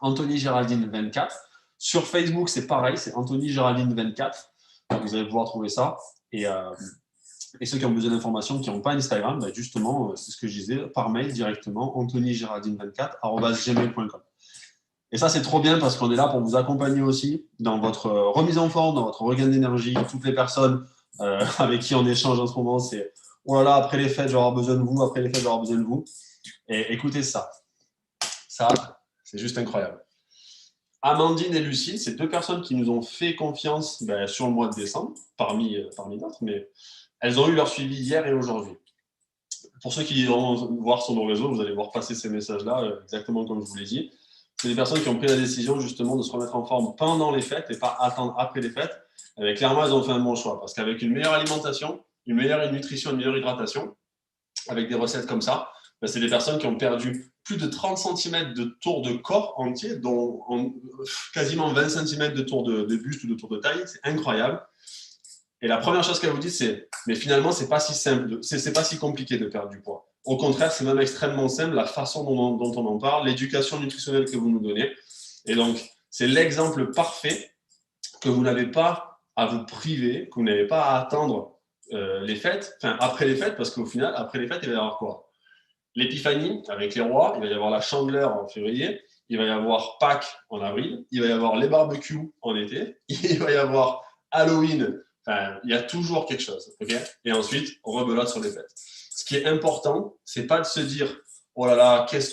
Anthony Géraldine 24. Sur Facebook, c'est pareil, c'est Anthony Géraldine 24. Donc, vous allez pouvoir trouver ça. Et ceux qui ont besoin d'informations, qui n'ont pas Instagram, justement, c'est ce que je disais, par mail directement, anthonygéraldine24@gmail.com. Et ça, c'est trop bien parce qu'on est là pour vous accompagner aussi dans votre remise en forme, dans votre regain d'énergie. Toutes les personnes avec qui on échange en ce moment, c'est « Oh là là, après les fêtes, je vais avoir besoin de vous. Après les fêtes, je vais avoir besoin de vous. » Et écoutez ça. Ça, c'est juste incroyable. Amandine et Lucille, c'est deux personnes qui nous ont fait confiance sur le mois de décembre, parmi d'autres, mais elles ont eu leur suivi hier et aujourd'hui. Pour ceux qui iront voir sur nos réseaux, vous allez voir passer ces messages-là, exactement comme je vous l'ai dit. C'est des personnes qui ont pris la décision justement de se remettre en forme pendant les fêtes et pas attendre après les fêtes. Clairement, elles ont fait un bon choix parce qu'avec une meilleure alimentation, une meilleure nutrition, une meilleure hydratation, avec des recettes comme ça, c'est des personnes qui ont perdu plus de 30 cm de tour de corps entier, dont quasiment 20 cm de tour de buste ou de tour de taille. C'est incroyable. Et la première chose qu'elle vous dit, c'est mais finalement, c'est pas si simple, c'est pas si compliqué de perdre du poids. Au contraire, c'est même extrêmement simple, la façon dont on en parle, l'éducation nutritionnelle que vous nous donnez. Et donc, c'est l'exemple parfait que vous n'avez pas à vous priver, que vous n'avez pas à attendre les fêtes, enfin après les fêtes, parce qu'au final, après les fêtes, il va y avoir quoi? L'épiphanie avec les rois, il va y avoir la Chandeleur en février, il va y avoir Pâques en avril, il va y avoir les barbecues en été, il va y avoir Halloween. Enfin, il y a toujours quelque chose. Okay, et ensuite, on rebelote sur les fêtes. Ce qui est important, c'est pas de se dire oh là là, qu'est-ce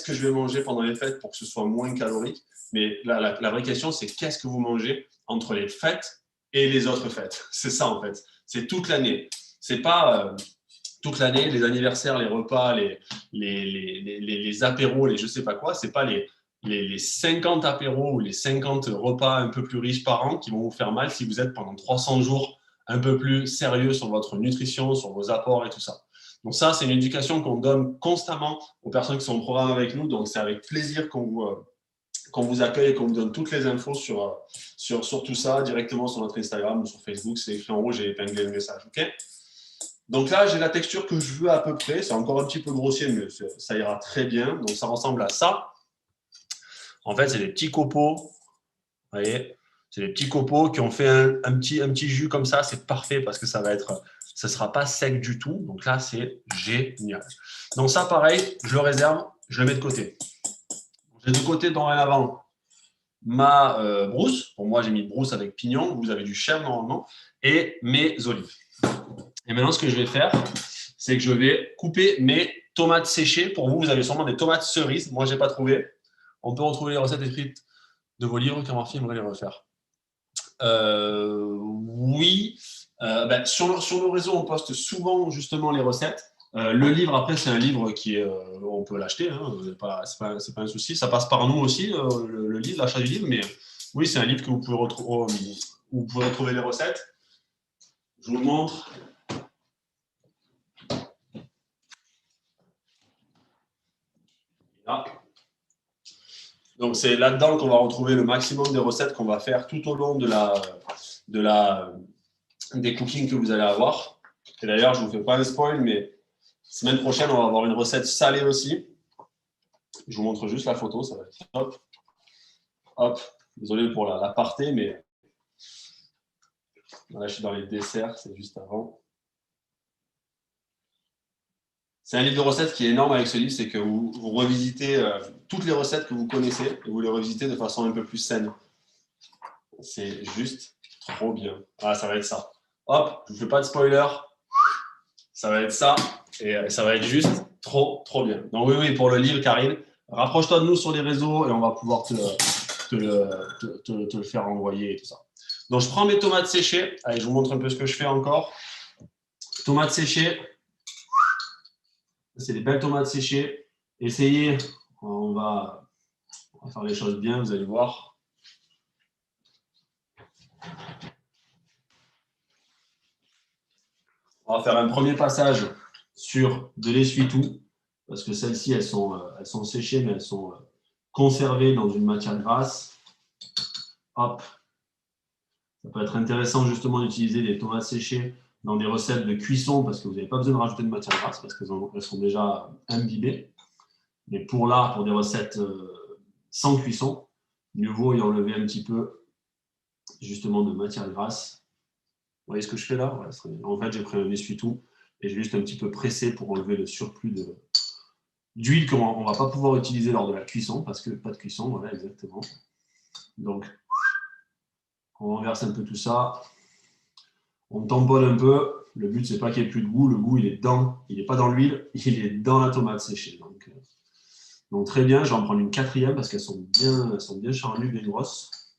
que je vais manger pendant les fêtes pour que ce soit moins calorique. Mais la vraie question, c'est qu'est-ce que vous mangez entre les fêtes et les autres fêtes. C'est ça, en fait. C'est toute l'année. C'est pas toute l'année, les anniversaires, les repas, les apéros, les je sais pas quoi. C'est pas les 50 apéros ou les 50 repas un peu plus riches par an qui vont vous faire mal si vous êtes pendant 300 jours un peu plus sérieux sur votre nutrition, sur vos apports et tout ça. Donc ça, c'est une éducation qu'on donne constamment aux personnes qui sont au programme avec nous. Donc c'est avec plaisir qu'on vous accueille et qu'on vous donne toutes les infos sur tout ça directement sur notre Instagram ou sur Facebook. C'est écrit en rouge, j'ai épinglé le message. Okay, donc là, j'ai la texture que je veux à peu près. C'est encore un petit peu grossier, mais ça ira très bien. Donc ça ressemble à ça. En fait, c'est des petits copeaux. Vous voyez, c'est des petits copeaux qui ont fait un petit jus comme ça. C'est parfait parce que ça ne sera pas sec du tout. Donc là, c'est génial. Donc ça, pareil, je le réserve, je le mets de côté. J'ai de côté dorénavant ma brousse. Pour moi, j'ai mis brousse avec pignon. Vous avez du chèvre normalement. Et mes olives. Et maintenant, ce que je vais faire, c'est que je vais couper mes tomates séchées. Pour vous, vous avez sûrement des tomates cerises. Moi, je n'ai pas trouvé. On peut retrouver les recettes écrites de vos livres, Camarfi aimerait les refaire. Oui. Sur nos réseaux, on poste souvent justement les recettes. Le livre, après, c'est un livre qui est, on peut l'acheter, hein, c'est pas un souci. Ça passe par nous aussi, le livre, l'achat du livre, mais oui, c'est un livre que vous pouvez retrouver les recettes. Je vous le montre. Là. Donc, c'est là-dedans qu'on va retrouver le maximum des recettes qu'on va faire tout au long des cookings que vous allez avoir. Et d'ailleurs, je ne vous fais pas un spoil, mais semaine prochaine, on va avoir une recette salée aussi. Je vous montre juste la photo, ça va être top. Hop, désolé pour l'aparté, mais là, je suis dans les desserts, c'est juste avant. C'est un livre de recettes qui est énorme avec ce livre, c'est que vous revisitez toutes les recettes que vous connaissez et vous les revisitez de façon un peu plus saine. C'est juste trop bien. Ah, ça va être ça. Hop, je ne vous fais pas de spoiler. Ça va être ça et ça va être juste trop, trop bien. Donc oui, pour le livre, Karine, rapproche-toi de nous sur les réseaux et on va pouvoir te le faire envoyer et tout ça. Donc, je prends mes tomates séchées. Allez, je vous montre un peu ce que je fais encore. Tomates séchées. C'est des belles tomates séchées. Essayez. On va faire les choses bien, vous allez voir. On va faire un premier passage sur de l'essuie-tout, parce que celles-ci, elles sont séchées, mais elles sont conservées dans une matière grasse. Hop. Ça peut être intéressant justement d'utiliser des tomates séchées dans des recettes de cuisson, parce que vous n'avez pas besoin de rajouter de matière grasse, parce qu'elles sont déjà imbibées. Mais pour des recettes sans cuisson, mieux vaut y enlever un petit peu justement de matière grasse. Vous voyez ce que je fais là? En fait, j'ai pris un essuie-tout et j'ai juste un petit peu pressé pour enlever le surplus d'huile qu'on ne va pas pouvoir utiliser lors de la cuisson, parce que pas de cuisson, voilà, exactement. Donc, on renverse un peu tout ça. On tamponne un peu. Le but, c'est pas qu'il n'y ait plus de goût. Le goût, il n'est pas dans l'huile, il est dans la tomate séchée. Donc très bien, je vais en prendre une quatrième parce qu'elles sont bien charnues, bien grosses.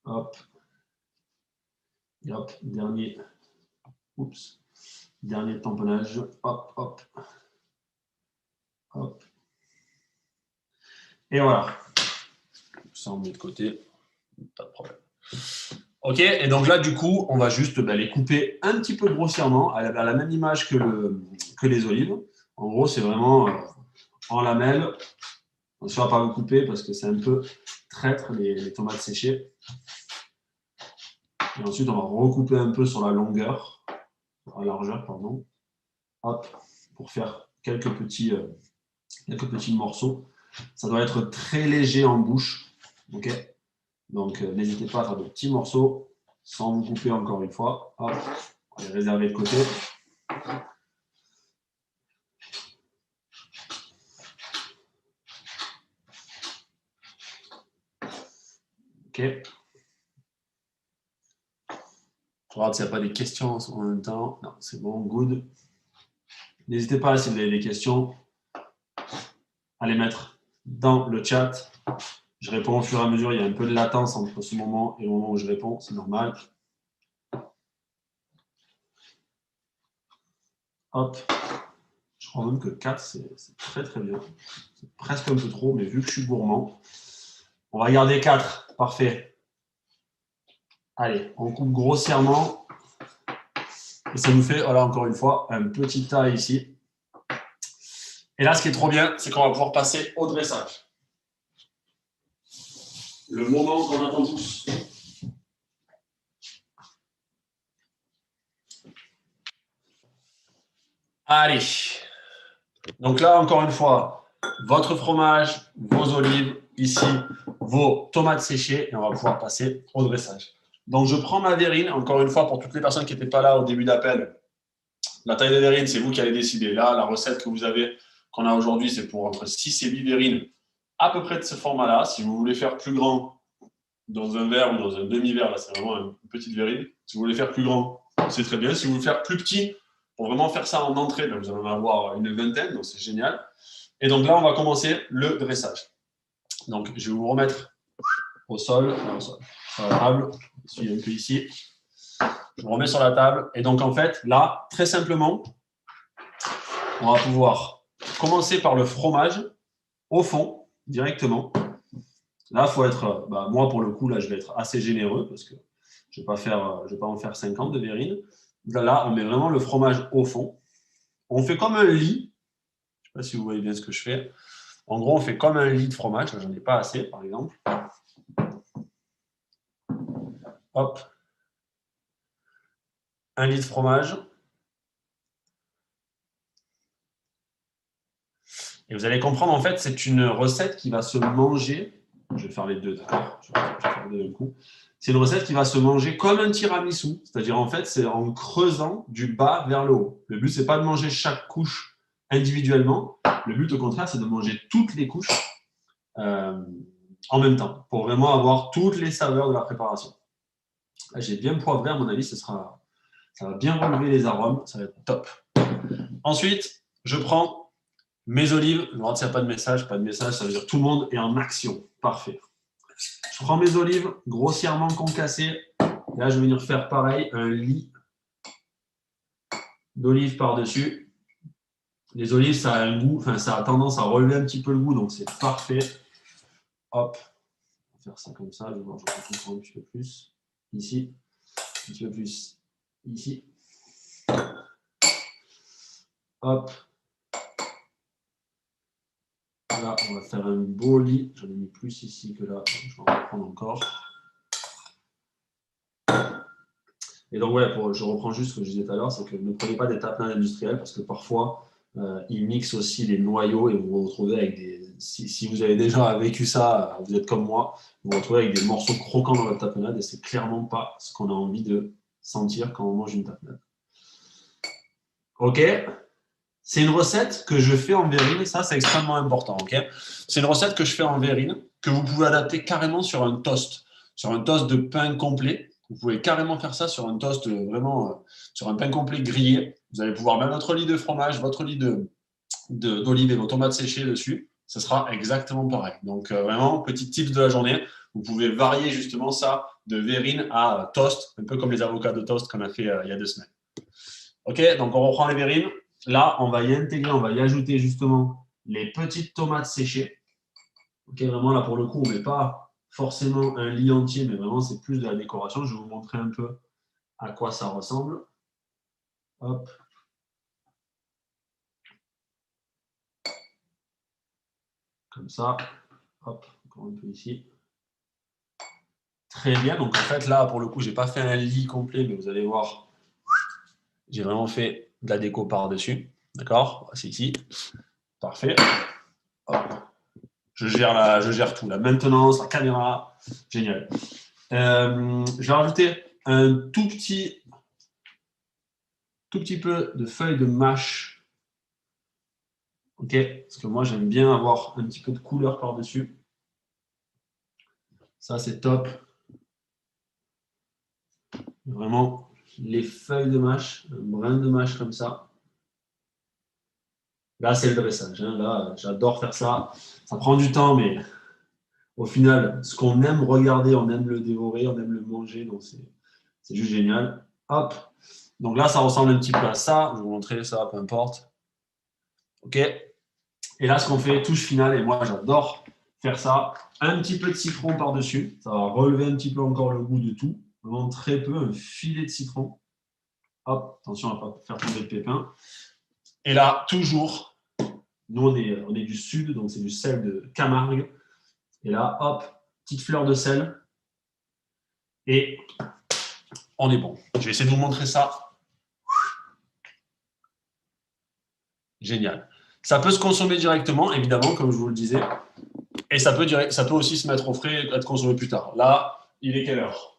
Hop. Et hop, dernier tamponnage. Hop, hop. Hop. Et voilà. Ça, on met de côté. Pas de problème. Ok, et donc là, du coup, on va juste les couper un petit peu grossièrement, à la même image que les olives. En gros, c'est vraiment en lamelles. Attention à ne pas vous couper parce que c'est un peu traître les tomates séchées. Et ensuite, on va recouper un peu sur la longueur, sur la largeur, pardon. Hop, pour faire quelques petits morceaux. Ça doit être très léger en bouche. Ok. Donc, n'hésitez pas à faire de petits morceaux sans vous couper encore une fois. Hop, on va les réserver de côté. Ok. Je regarde s'il n'y a pas des questions en même temps. Non, c'est bon, good. N'hésitez pas, si vous avez des questions, à les mettre dans le chat. Je réponds au fur et à mesure. Il y a un peu de latence entre ce moment et le moment où je réponds. C'est normal. Hop. Je crois même que 4, c'est très très bien. C'est presque un peu trop, mais vu que je suis gourmand, on va garder 4. Parfait. Allez, on coupe grossièrement. Et ça nous fait, voilà, encore une fois, un petit tas ici. Et là, ce qui est trop bien, c'est qu'on va pouvoir passer au dressage. Le moment qu'on attend tous. Allez. Donc là, encore une fois, votre fromage, vos olives, ici, vos tomates séchées, et on va pouvoir passer au dressage. Donc, je prends ma verrine, encore une fois, pour toutes les personnes qui n'étaient pas là au début d'appel. La taille des verrines, c'est vous qui allez décider. Là, la recette que vous avez, qu'on a aujourd'hui, c'est pour entre 6 et 8 verrines, à peu près de ce format-là. Si vous voulez faire plus grand dans un verre ou dans un demi-verre, là, c'est vraiment une petite verrine. Si vous voulez faire plus grand, c'est très bien. Si vous voulez faire plus petit, pour vraiment faire ça en entrée, là, vous allez en avoir une vingtaine, donc c'est génial. Et donc là, on va commencer le dressage. Donc, je vais vous remettre au sol, sur la table. Je suis un peu ici. Je vous remets sur la table. Et donc, en fait, là, très simplement, on va pouvoir commencer par le fromage au fond, directement. Là, il faut être, moi, pour le coup, là, je vais être assez généreux parce que je ne vais pas en faire 50 de verrine. Là, on met vraiment le fromage au fond. On fait comme un lit. Je ne sais pas si vous voyez bien ce que je fais. En gros, on fait comme un lit de fromage. J'en ai pas assez, par exemple. Hop. Un lit de fromage. Et vous allez comprendre, en fait, c'est une recette qui va se manger. Je vais faire les deux, d'accord ? Je vais faire les deux d'un coup. C'est une recette qui va se manger comme un tiramisu. C'est-à-dire, en fait, c'est en creusant du bas vers le haut. Le but, ce n'est pas de manger chaque couche individuellement. Le but, au contraire, c'est de manger toutes les couches en même temps, pour vraiment avoir toutes les saveurs de la préparation. Là, j'ai bien poivré, à mon avis, ça va bien relever les arômes, ça va être top. Ensuite, je prends mes olives. Je regarde s'il n'y a pas de message, ça veut dire tout le monde est en action. Parfait. Je prends mes olives grossièrement concassées. Et là, je vais venir faire pareil, un lit d'olives par-dessus. Les olives, ça a un goût, ça a tendance à relever un petit peu le goût, donc c'est parfait. Hop, on va faire ça comme ça. Je vais voir, je vais un petit peu plus. Ici, un petit peu plus ici. Hop. Là, on va faire un beau lit. J'en ai mis plus ici que là. Je vais en reprendre encore. Et donc, ouais, je reprends juste ce que je disais tout à l'heure, c'est que ne prenez pas des tapenades industriels parce que parfois, ils mixent aussi les noyaux et vous vous retrouvez avec des... Si vous avez déjà vécu ça, vous êtes comme moi, vous vous retrouvez avec des morceaux croquants dans votre tapenade et c'est clairement pas ce qu'on a envie de sentir quand on mange une tapenade. Ok ? C'est une recette que je fais en verrine, ça c'est extrêmement important. Okay, c'est une recette que je fais en verrine, que vous pouvez adapter carrément sur un toast de pain complet. Vous pouvez carrément faire ça sur un toast, vraiment sur un pain complet grillé. Vous allez pouvoir mettre votre lit de fromage, votre lit d'olives et vos tomates séchées dessus, ce sera exactement pareil. Donc, vraiment, petit tips de la journée. Vous pouvez varier justement ça de verrine à toast, un peu comme les avocats de toast qu'on a fait il y a 2 semaines. OK, donc on reprend les verrines. Là, on va y intégrer, on va y ajouter justement les petites tomates séchées. OK, vraiment, là, pour le coup, on ne met pas forcément un lit entier, mais vraiment, c'est plus de la décoration. Je vais vous montrer un peu à quoi ça ressemble. Hop. Comme ça. Hop, encore un peu ici. Très bien. Donc, en fait, là, pour le coup, je n'ai pas fait un lit complet, mais vous allez voir, j'ai vraiment fait de la déco par-dessus. D'accord? C'est ici. Parfait. Hop. Je gère tout. La maintenance, la caméra. Génial. Je vais rajouter un tout petit peu de feuilles de mâche. OK? Parce que moi, j'aime bien avoir un petit peu de couleur par-dessus. Ça, c'est top. Vraiment, les feuilles de mâche, un brin de mâche comme ça. Là, c'est le dressage. Hein. Là, j'adore faire ça. Ça prend du temps, mais au final, ce qu'on aime regarder, on aime le dévorer, on aime le manger. Donc, c'est juste génial. Hop. Donc là, ça ressemble un petit peu à ça. Je vais vous montrer ça, peu importe. OK. Et là, ce qu'on fait, touche finale, et moi, j'adore faire ça. Un petit peu de citron par-dessus. Ça va relever un petit peu encore le goût de tout. Vraiment très peu, un filet de citron. Hop, attention à ne pas faire tomber le pépin. Et là, toujours, nous, on est du sud, donc c'est du sel de Camargue. Et là, hop, petite fleur de sel. Et on est bon. Je vais essayer de vous montrer ça. Génial. Ça peut se consommer directement, évidemment, comme je vous le disais. Et ça peut aussi se mettre au frais et être consommé plus tard. Là, il est quelle heure?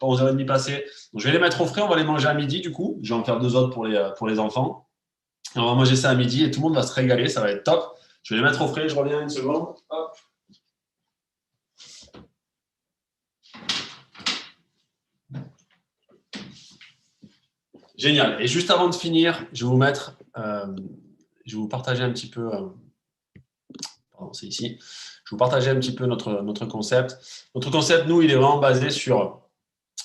Pas 11h30 passées. Donc, je vais les mettre au frais. On va les manger à midi, du coup. Je vais en faire 2 autres pour les enfants. Et on va manger ça à midi et tout le monde va se régaler. Ça va être top. Je vais les mettre au frais. Je reviens une seconde. Hop. Génial. Et juste avant de finir, je vais vous partager un petit peu. Pardon, c'est ici. Je vais vous partager un petit peu notre concept. Notre concept, nous, il est vraiment basé sur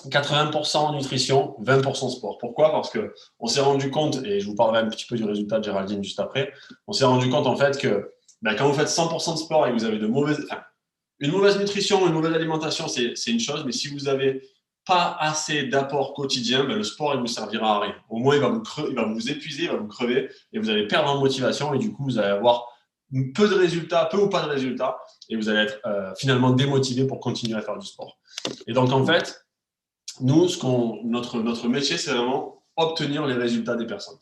80% nutrition, 20% sport. Pourquoi? Parce qu'on s'est rendu compte, et je vous parlerai un petit peu du résultat de Géraldine juste après, on s'est rendu compte en fait que quand vous faites 100% de sport et que vous avez une mauvaise nutrition, une mauvaise alimentation, c'est une chose, mais si vous n'avez pas assez d'apport quotidien, le sport il ne vous servira à rien. Au moins, il va vous épuiser, il va vous crever, et vous allez perdre en motivation, et du coup, vous allez avoir peu de résultats, peu ou pas de résultats, et vous allez être finalement démotivé pour continuer à faire du sport. Et donc, en fait, nous, notre métier, c'est vraiment obtenir les résultats des personnes.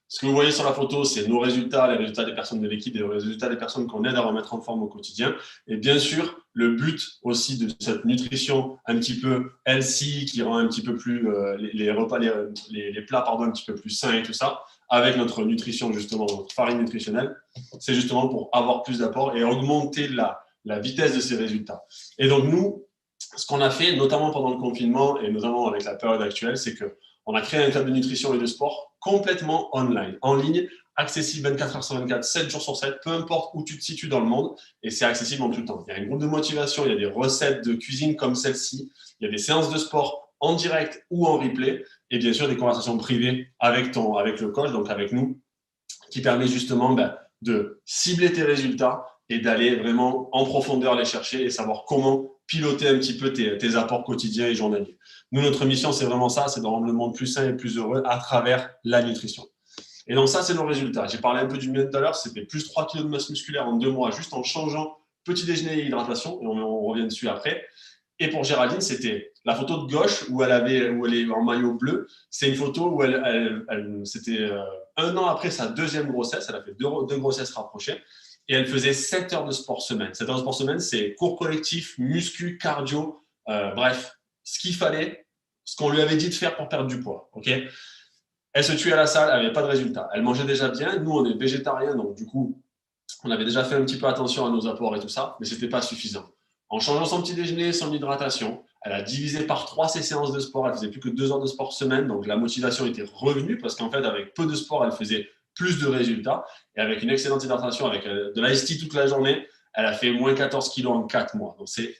Ce que vous voyez sur la photo, c'est nos résultats, les résultats des personnes de l'équipe et les résultats des personnes qu'on aide à remettre en forme au quotidien. Et bien sûr, le but aussi de cette nutrition un petit peu healthy, qui rend un petit peu plus les repas, les plats un petit peu plus sains et tout ça, avec notre nutrition, justement, notre farine nutritionnelle, c'est justement pour avoir plus d'apport et augmenter la vitesse de ces résultats. Et donc, nous, ce qu'on a fait, notamment pendant le confinement et notamment avec la période actuelle, c'est qu'on a créé un club de nutrition et de sport complètement online, en ligne, accessible 24 heures sur 24, 7 jours sur 7, peu importe où tu te situes dans le monde, et c'est accessible en tout temps. Il y a un groupe de motivation, il y a des recettes de cuisine comme celle-ci, il y a des séances de sport en direct ou en replay, et bien sûr des conversations privées avec le coach, donc avec nous, qui permet justement de cibler tes résultats et d'aller vraiment en profondeur les chercher et savoir comment piloter un petit peu tes apports quotidiens et journaliers. Nous, notre mission, c'est vraiment ça, c'est de rendre le monde plus sain et plus heureux à travers la nutrition. Et donc ça, c'est nos résultats. J'ai parlé un peu du mien tout à l'heure, c'était plus 3 kg de masse musculaire en 2 mois, juste en changeant petit déjeuner et hydratation, et on revient dessus après. Et pour Géraldine, c'était la photo de gauche où elle est en maillot bleu. C'est une photo où c'était 1 an après sa 2e grossesse. Elle a fait 2 grossesses rapprochées. Et elle faisait 7 heures de sport semaine. 7 heures de sport semaine, c'est cours collectif, muscu, cardio, bref, ce qu'il fallait, ce qu'on lui avait dit de faire pour perdre du poids. Okay, elle se tuait à la salle, elle n'avait pas de résultat. Elle mangeait déjà bien. Nous, on est végétariens, donc du coup, on avait déjà fait un petit peu attention à nos apports et tout ça, mais ce n'était pas suffisant. En changeant son petit déjeuner, son hydratation, elle a divisé par 3 ses séances de sport. Elle faisait plus que 2 heures de sport semaine, donc la motivation était revenue parce qu'en fait, avec peu de sport, elle faisait plus de résultats. Et avec une excellente hydratation, avec de l'ice tea toute la journée, elle a fait moins 14 kilos en 4 mois. Donc, c'est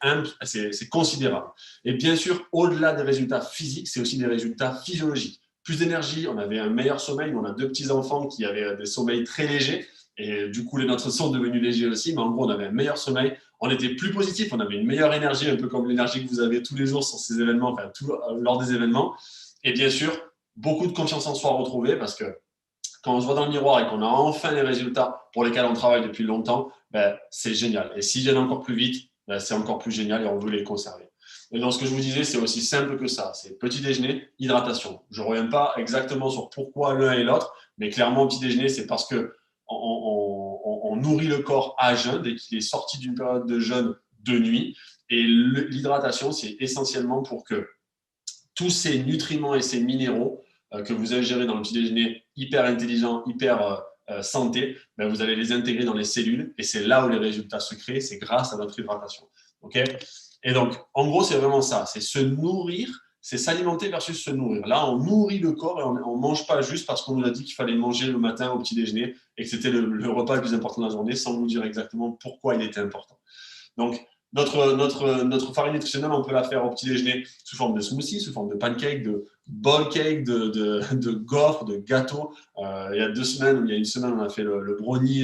considérable. Et bien sûr, au-delà des résultats physiques, c'est aussi des résultats physiologiques. Plus d'énergie, on avait un meilleur sommeil. On a 2 petits-enfants qui avaient des sommeils très légers. Et du coup, les nôtres sont devenus légers aussi. Mais en gros, on avait un meilleur sommeil. On était plus positif. On avait une meilleure énergie, un peu comme l'énergie que vous avez tous les jours sur ces événements, enfin, lors des événements. Et bien sûr, beaucoup de confiance en soi retrouvée parce que quand on se voit dans le miroir et qu'on a enfin les résultats pour lesquels on travaille depuis longtemps, c'est génial. Et s'ils viennent encore plus vite, c'est encore plus génial et on veut les conserver. Et donc, ce que je vous disais, c'est aussi simple que ça. C'est petit déjeuner, hydratation. Je ne reviens pas exactement sur pourquoi l'un et l'autre, mais clairement, petit déjeuner, c'est parce que on nourrit le corps à jeun dès qu'il est sorti d'une période de jeûne de nuit. Et l'hydratation, c'est essentiellement pour que tous ces nutriments et ces minéraux que vous ingérez dans le petit déjeuner hyper intelligent, hyper santé, vous allez les intégrer dans les cellules et c'est là où les résultats se créent, c'est grâce à notre hydratation. Okay, et donc, en gros, c'est vraiment ça, c'est se nourrir, c'est s'alimenter versus se nourrir. Là, on nourrit le corps et on ne mange pas juste parce qu'on nous a dit qu'il fallait manger le matin au petit déjeuner et que c'était le repas le plus important de la journée sans nous dire exactement pourquoi il était important. Donc, notre farine nutritionnelle, on peut la faire au petit déjeuner sous forme de smoothie, sous forme de pancake, de ball cake, de gaufres, de gâteaux. Il y a 2 semaines, ou il y a une semaine, on a fait le brownie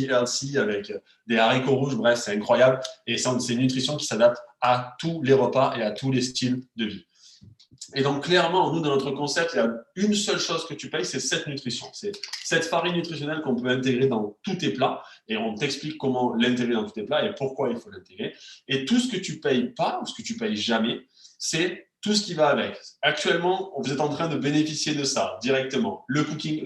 healthy avec des haricots rouges. Bref, c'est incroyable. Et c'est une nutrition qui s'adapte à tous les repas et à tous les styles de vie. Et donc, clairement, nous, dans notre concept, il y a une seule chose que tu payes, c'est cette nutrition. C'est cette farine nutritionnelle qu'on peut intégrer dans tous tes plats. Et on t'explique comment l'intégrer dans tous tes plats et pourquoi il faut l'intégrer. Et tout ce que tu ne payes pas, ou ce que tu ne payes jamais, c'est tout ce qui va avec. Actuellement, vous êtes en train de bénéficier de ça directement. La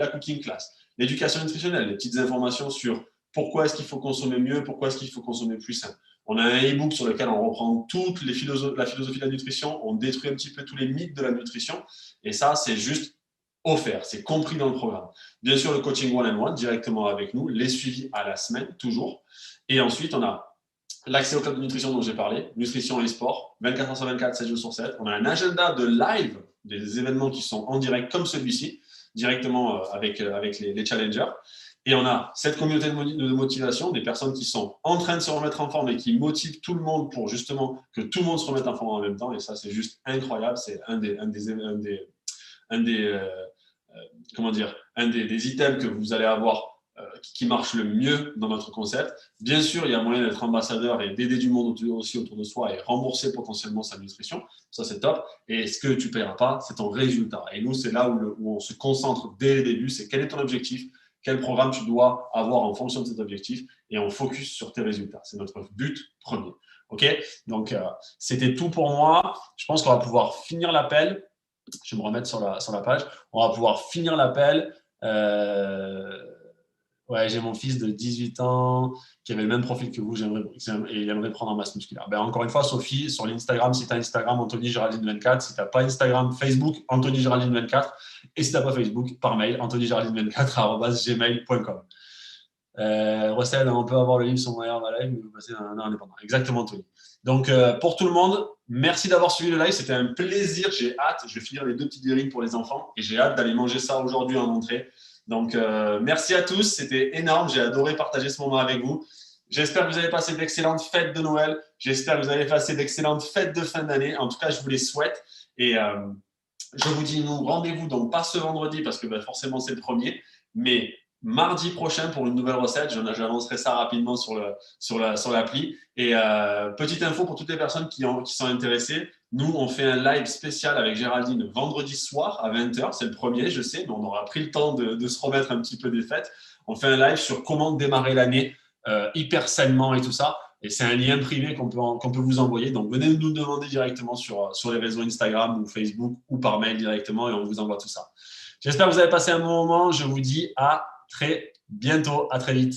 cooking class, l'éducation nutritionnelle, les petites informations sur pourquoi est-ce qu'il faut consommer mieux, pourquoi est-ce qu'il faut consommer plus sain. On a un e-book sur lequel on reprend toute la philosophie de la nutrition, on détruit un petit peu tous les mythes de la nutrition, et ça, c'est juste offert, c'est compris dans le programme. Bien sûr, le coaching one-on-one directement avec nous, les suivis à la semaine, toujours. Et ensuite, on a l'accès au club de nutrition dont j'ai parlé, nutrition et sport, 24 heures sur 24, 7 jours sur 7. On a un agenda de live, des événements qui sont en direct comme celui-ci, directement avec les challengers. Et on a cette communauté de motivation, des personnes qui sont en train de se remettre en forme et qui motivent tout le monde pour justement que tout le monde se remette en forme en même temps. Et ça, c'est juste incroyable. C'est un des items que vous allez avoir qui marche le mieux dans notre concept. Bien sûr, il y a moyen d'être ambassadeur et d'aider du monde aussi autour de soi et rembourser potentiellement sa nutrition. Ça, c'est top. Et ce que tu ne paieras pas, c'est ton résultat. Et nous, c'est là où on se concentre dès le début. C'est quel est ton objectif ? Quel programme tu dois avoir en fonction de cet objectif et on focus sur tes résultats. C'est notre but premier. OK ? Donc, c'était tout pour moi. Je pense qu'on va pouvoir finir l'appel. Je vais me remettre sur la page. On va pouvoir finir l'appel. Ouais, j'ai mon fils de 18 ans qui avait le même profil que vous, et il aimerait prendre en masse musculaire. Encore une fois, Sophie, sur l'Instagram, si tu as Instagram, Anthony Géraldine 24. Si tu n'as pas Instagram, Facebook, Anthony Géraldine 24. Et si tu n'as pas Facebook, par mail, anthonygéraldine24@gmail.com. Recède, on peut avoir le livre sur Moyen Live, mais vous passez un an indépendant. Exactement, Tony. Donc, pour tout le monde, merci d'avoir suivi le live. C'était un plaisir. J'ai hâte. Je vais finir les 2 petites dérives pour les enfants et j'ai hâte d'aller manger ça aujourd'hui en entrée. Donc, merci à tous. C'était énorme. J'ai adoré partager ce moment avec vous. J'espère que vous avez passé d'excellentes fêtes de Noël. J'espère que vous avez passé d'excellentes fêtes de fin d'année. En tout cas, je vous les souhaite. Et je vous dis, nous, rendez-vous donc pas ce vendredi parce que forcément, c'est le premier, mais mardi prochain pour une nouvelle recette. J'annoncerai ça rapidement sur l'appli. Et petite info pour toutes les personnes qui sont intéressées. Nous, on fait un live spécial avec Géraldine vendredi soir à 20h. C'est le premier, je sais, mais on aura pris le temps de se remettre un petit peu des fêtes. On fait un live sur comment démarrer l'année hyper sainement et tout ça. Et c'est un lien privé qu'on peut vous envoyer. Donc, venez nous demander directement sur les réseaux Instagram ou Facebook ou par mail directement et on vous envoie tout ça. J'espère que vous avez passé un bon moment. Je vous dis à très bientôt. À très vite.